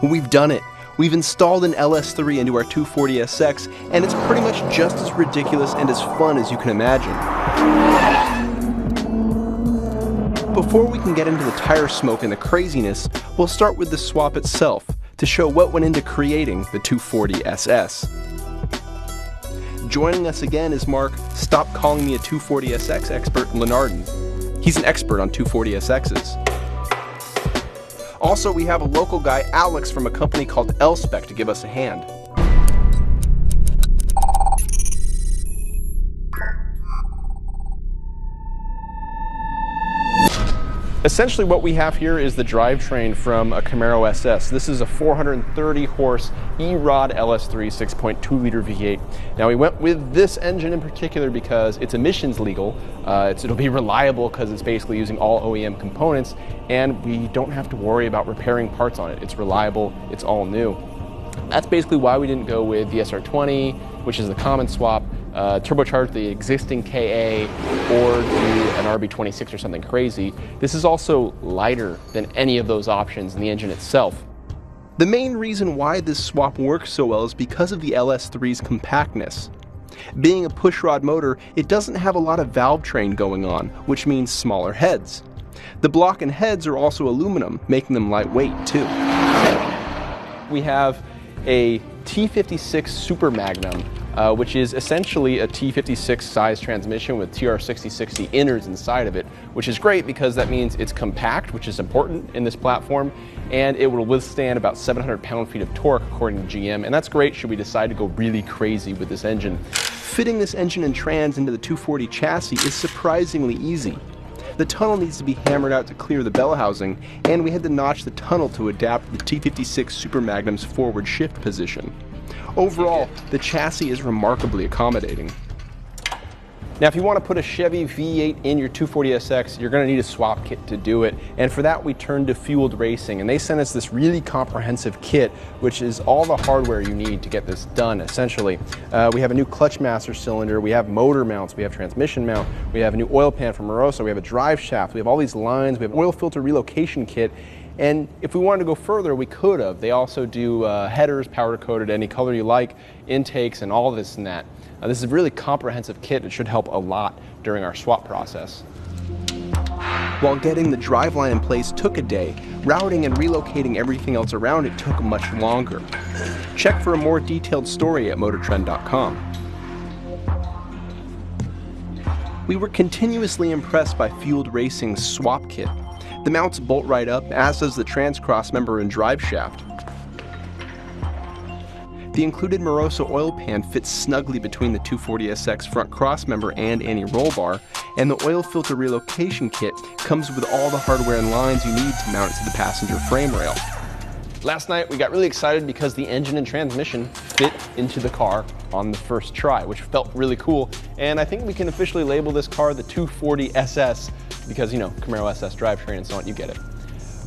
We've done it. We've installed an LS3 into our 240SX, and it's pretty much just as ridiculous and as fun as you can imagine. Before we can get into the tire smoke and the craziness, we'll start with the swap itself to show what went into creating the 240SS. Joining us again is Mark, stop calling me a 240SX expert, Lenarden. He's an expert on 240SXs. Also, we have a local guy, Alex, from a company called L-Spec to give us a hand. Essentially what we have here is the drivetrain from a Camaro SS. This is a 430 horse EROD LS3 6.2 liter V8. Now we went with this engine in particular because it's emissions legal. It'll be reliable because it's basically using all OEM components, and we don't have to worry about repairing parts on it. It's reliable, it's all new. That's basically why we didn't go with the SR20, which is the common swap, turbocharge the existing KA, or do an RB26 or something crazy. This is also lighter than any of those options in the engine itself. The main reason why this swap works so well is because of the LS3's compactness. Being a pushrod motor, it doesn't have a lot of valve train going on, which means smaller heads. The block and heads are also aluminum, making them lightweight too. We have a T56 Super Magnum, which is essentially a T56 size transmission with TR6060 innards inside of it, which is great because that means it's compact, which is important in this platform, and it will withstand about 700 pound-feet of torque according to GM, and that's great should we decide to go really crazy with this engine. Fitting this engine and trans into the 240 chassis is surprisingly easy. The tunnel needs to be hammered out to clear the bell housing, and we had to notch the tunnel to adapt the T56 Super Magnum's forward shift position. Overall, the chassis is remarkably accommodating. Now, if you want to put a Chevy V8 in your 240SX, you're going to need a swap kit to do it. And for that, we turned to Fueled Racing, and they sent us this really comprehensive kit, which is all the hardware you need to get this done, essentially. We have a new clutch master cylinder, we have motor mounts, we have transmission mount, we have a new oil pan from Moroso, we have a drive shaft, we have all these lines, we have an oil filter relocation kit. And if we wanted to go further, we could have. They also do headers, powder coated, any color you like, intakes, and all this and that. This is a really comprehensive kit. It should help a lot during our swap process. While getting the driveline in place took a day, routing and relocating everything else around it took much longer. Check for a more detailed story at motortrend.com. We were continuously impressed by Fueled Racing's swap kit. The mounts bolt right up, as does the trans-cross member and drive shaft. The included Moroso oil pan fits snugly between the 240SX front cross member and anti-roll bar, and the oil filter relocation kit comes with all the hardware and lines you need to mount it to the passenger frame rail. Last night we got really excited because the engine and transmission fit into the car on the first try, which felt really cool, and I think we can officially label this car the 240SS because, you know, Camaro SS drivetrain and so on, you get it.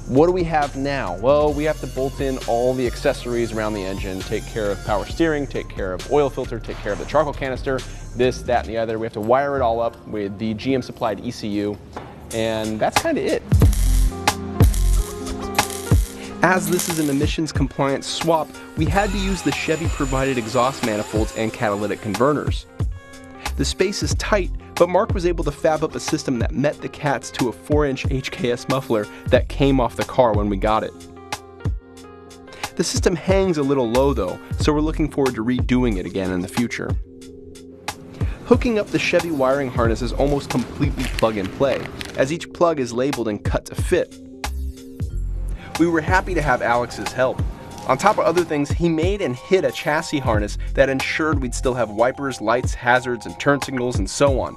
What do we have now? Well, we have to bolt in all the accessories around the engine, take care of power steering, take care of oil filter, take care of the charcoal canister, this, that, and the other. We have to wire it all up with the GM supplied ECU, and that's kind of it. As this is an emissions compliant swap, we had to use the Chevy provided exhaust manifolds and catalytic converters. The space is tight, but Mark was able to fab up a system that met the cats to a 4-inch HKS muffler that came off the car when we got it. The system hangs a little low though, so we're looking forward to redoing it again in the future. Hooking up the Chevy wiring harness is almost completely plug and play, as each plug is labeled and cut to fit. We were happy to have Alex's help. On top of other things, he made and hid a chassis harness that ensured we'd still have wipers, lights, hazards, and turn signals, and so on.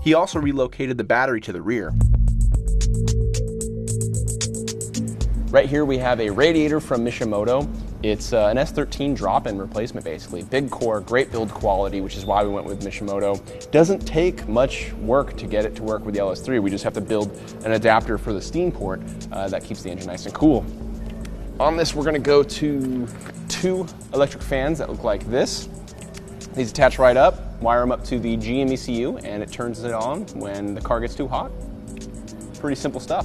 He also relocated the battery to the rear. Right here we have a radiator from Mishimoto. It's an S13 drop-in replacement basically. Big core, great build quality, which is why we went with Mishimoto. Doesn't take much work to get it to work with the LS3. We just have to build an adapter for the steam port that keeps the engine nice and cool. On this, we're going to go to 2 electric fans that look like this. These attach right up, wire them up to the GM ECU, and it turns it on when the car gets too hot. Pretty simple stuff.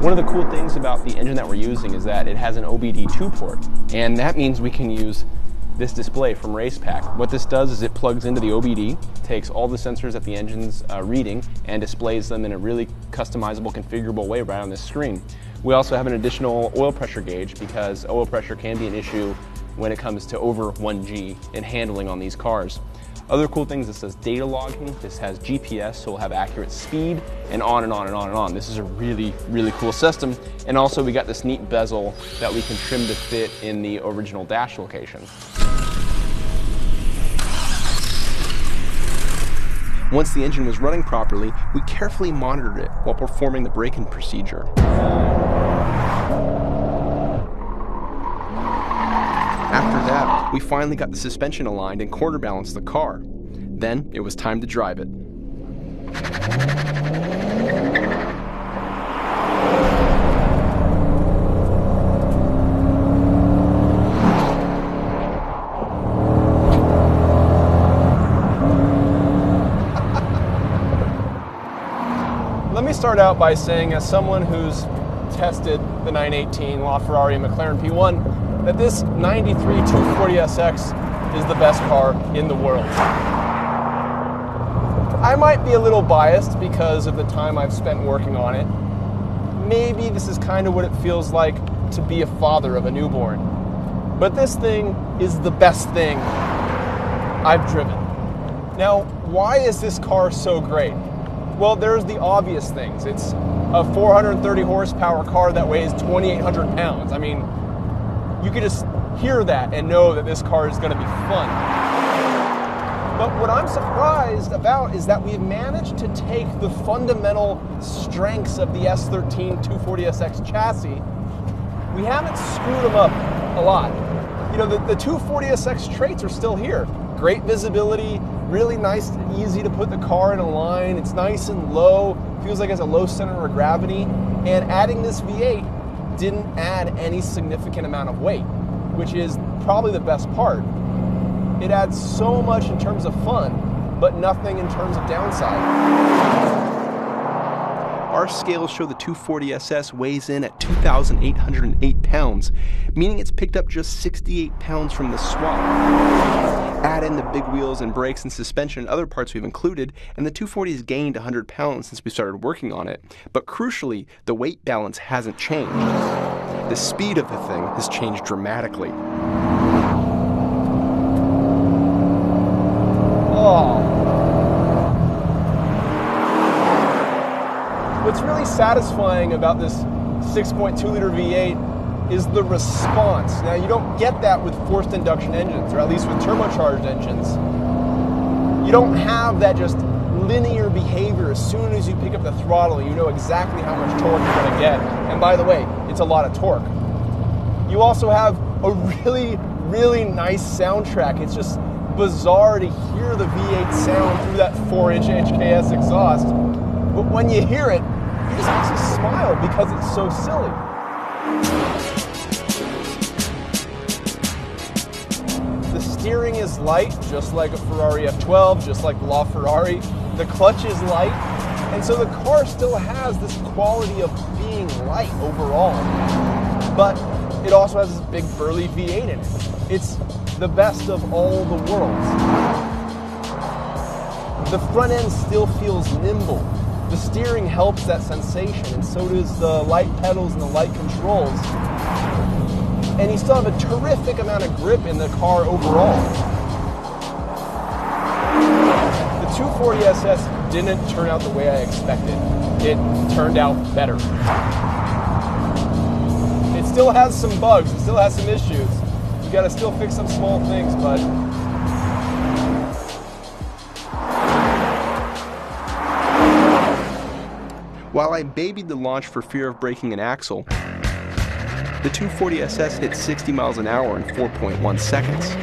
One of the cool things about the engine that we're using is that it has an OBD2 port, and that means we can use this display from RacePack. What this does is it plugs into the OBD, takes all the sensors that the engine's reading, and displays them in a really customizable, configurable way right on this screen. We also have an additional oil pressure gauge because oil pressure can be an issue when it comes to over 1G in handling on these cars. Other cool things, this says data logging, this has GPS, so we'll have accurate speed, and on and on and on and on. This is a really, really cool system. And also we got this neat bezel that we can trim to fit in the original dash location. Once the engine was running properly, we carefully monitored it while performing the braking procedure. After that, we finally got the suspension aligned and quarter balanced the car. Then it was time to drive it. Let me start out by saying, as someone who's tested the 918 LaFerrari and McLaren P1, that this 93 240SX is the best car in the world. I might be a little biased because of the time I've spent working on it. Maybe this is kind of what it feels like to be a father of a newborn. But this thing is the best thing I've driven. Now, why is this car so great? Well, there's the obvious things. It's a 430 horsepower car that weighs 2,800 pounds. I mean, you could just hear that and know that this car is going to be fun. But what I'm surprised about is that we've managed to take the fundamental strengths of the S13 240SX chassis. We haven't screwed them up a lot. You know, the 240SX traits are still here. Great visibility, really nice and easy to put the car in a line. It's nice and low, feels like it has a low center of gravity. And adding this V8 didn't add any significant amount of weight, which is probably the best part. It adds so much in terms of fun, but nothing in terms of downside. Our scales show the 240SS weighs in at 2,808 pounds, meaning it's picked up just 68 pounds from the swap. Add in the big wheels and brakes and suspension and other parts we've included, and the 240 has gained 100 pounds since we started working on it. But crucially, the weight balance hasn't changed. The speed of the thing has changed dramatically. Oh. What's really satisfying about this 6.2 liter V8 is the response. Now, you don't get that with forced induction engines, or at least with turbocharged engines. You don't have that just linear behavior. As soon as you pick up the throttle, you know exactly how much torque you're going to get. And by the way, it's a lot of torque. You also have a really, really nice soundtrack. It's just bizarre to hear the V8 sound through that 4-inch HKS exhaust. But when you hear it, you just actually smile because it's so silly. The steering is light, just like a Ferrari F12, just like the LaFerrari. The clutch is light, and so the car still has this quality of being light overall. But it also has this big burly V8 in it. It's the best of all the worlds. The front end still feels nimble. The steering helps that sensation, and so does the light pedals and the light controls. And you still have a terrific amount of grip in the car overall. The 240SS didn't turn out the way I expected. It turned out better. It still has some bugs, it still has some issues. You gotta still fix some small things, but while I babied the launch for fear of breaking an axle, the 240SS hit 60 miles an hour in 4.1 seconds.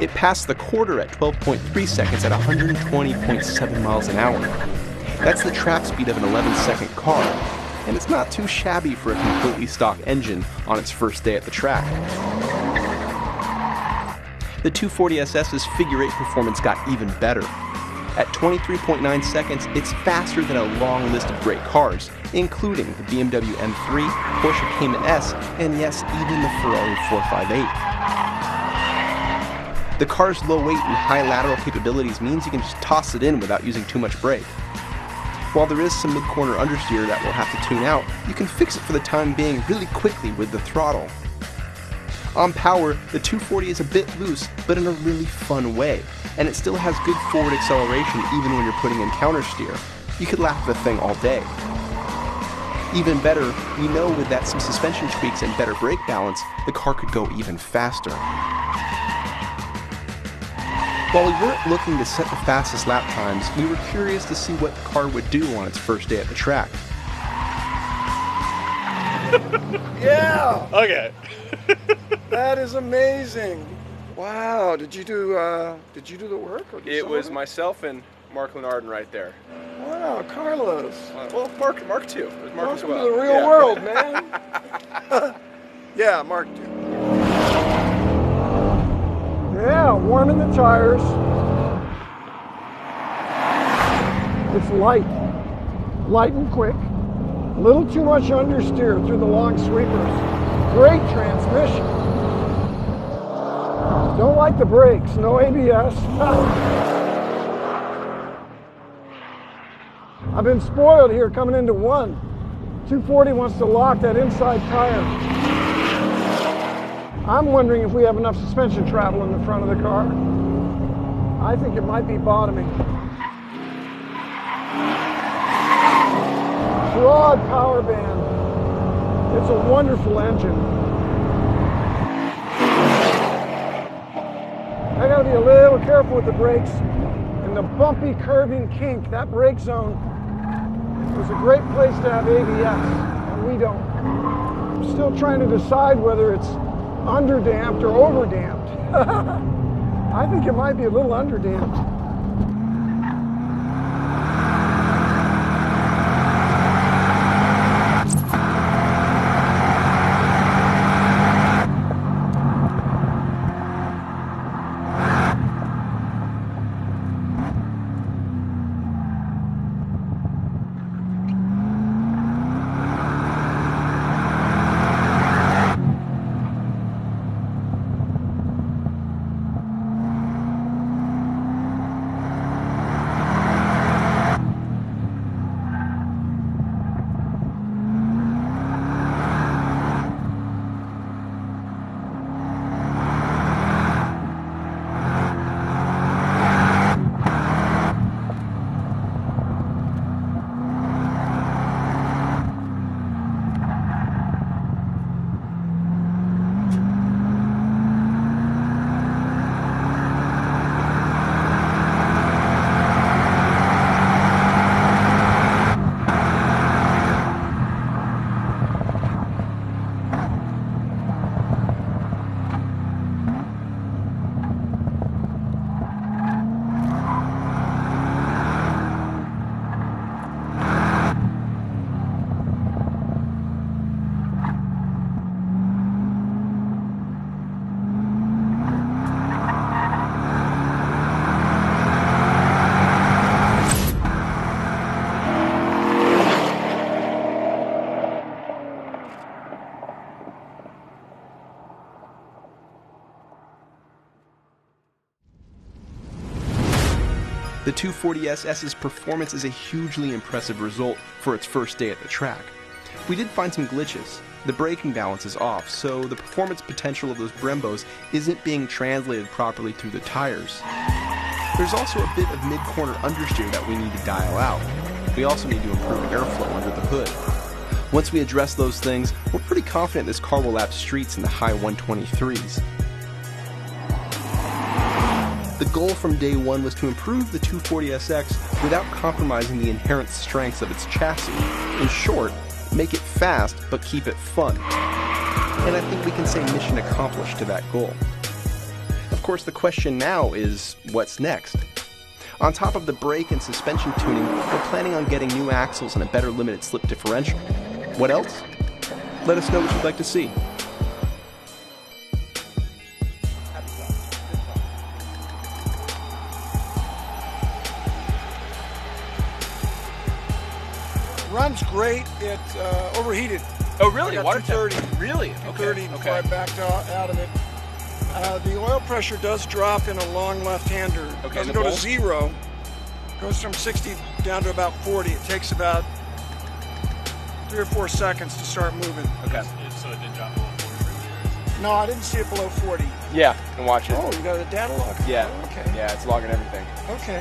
It passed the quarter at 12.3 seconds at 120.7 miles an hour. That's the track speed of an 11-second car, and it's not too shabby for a completely stock engine on its first day at the track. The 240SS's figure 8 performance got even better. At 23.9 seconds, it's faster than a long list of great cars, including the BMW M3, Porsche Cayman S, and yes, even the Ferrari 458. The car's low weight and high lateral capabilities means you can just toss it in without using too much brake. While there is some mid-corner understeer that we'll have to tune out, you can fix it for the time being really quickly with the throttle. On power, the 240 is a bit loose, but in a really fun way, and it still has good forward acceleration even when you're putting in countersteer. You could lap the thing all day. Even better, we know with that some suspension tweaks and better brake balance, the car could go even faster. While we weren't looking to set the fastest lap times, we were curious to see what the car would do on its first day at the track. Yeah! Okay. That is amazing. Wow, did you do the work? Or did It someone was do myself and Mark Lenardin right there. Wow, Carlos. Well, Mark too. It was Mark as Welcome well. to the real Yeah. world, man. Yeah, Mark too. Yeah, warming the tires. It's light and quick. A little too much understeer through the long sweepers. Great transmission. Don't like the brakes, no ABS. I've been spoiled here coming into one. 240 wants to lock that inside tire. I'm wondering if we have enough suspension travel in the front of the car. I think it might be bottoming. Broad power band. It's a wonderful engine. I gotta be a little careful with the brakes. And the bumpy curving kink, that brake zone was a great place to have ABS, and we don't. I'm still trying to decide whether it's underdamped or overdamped. I think it might be a little underdamped. The 240SS's performance is a hugely impressive result for its first day at the track. We did find some glitches. The braking balance is off, so the performance potential of those Brembos isn't being translated properly through the tires. There's also a bit of mid-corner understeer that we need to dial out. We also need to improve airflow under the hood. Once we address those things, we're pretty confident this car will lap streets in the high 123s. The goal from day one was to improve the 240SX without compromising the inherent strengths of its chassis. In short, make it fast, but keep it fun. And I think we can say mission accomplished to that goal. Of course, the question now is, what's next? On top of the brake and suspension tuning, we're planning on getting new axles and a better limited slip differential. What else? Let us know what you'd like to see. runs great. It overheated. Oh, really? I got Water 230. Really? 230 before I backed out of it. The oil pressure does drop in a long left-hander. It doesn't go to 0. It goes from 60 down to about 40. It takes about 3 or 4 seconds to start moving. Okay. So it did drop below 40. No, I didn't see it below 40. Yeah, and watch it. Oh, you got a data log. Yeah. Oh, okay. Yeah, it's logging everything. Okay.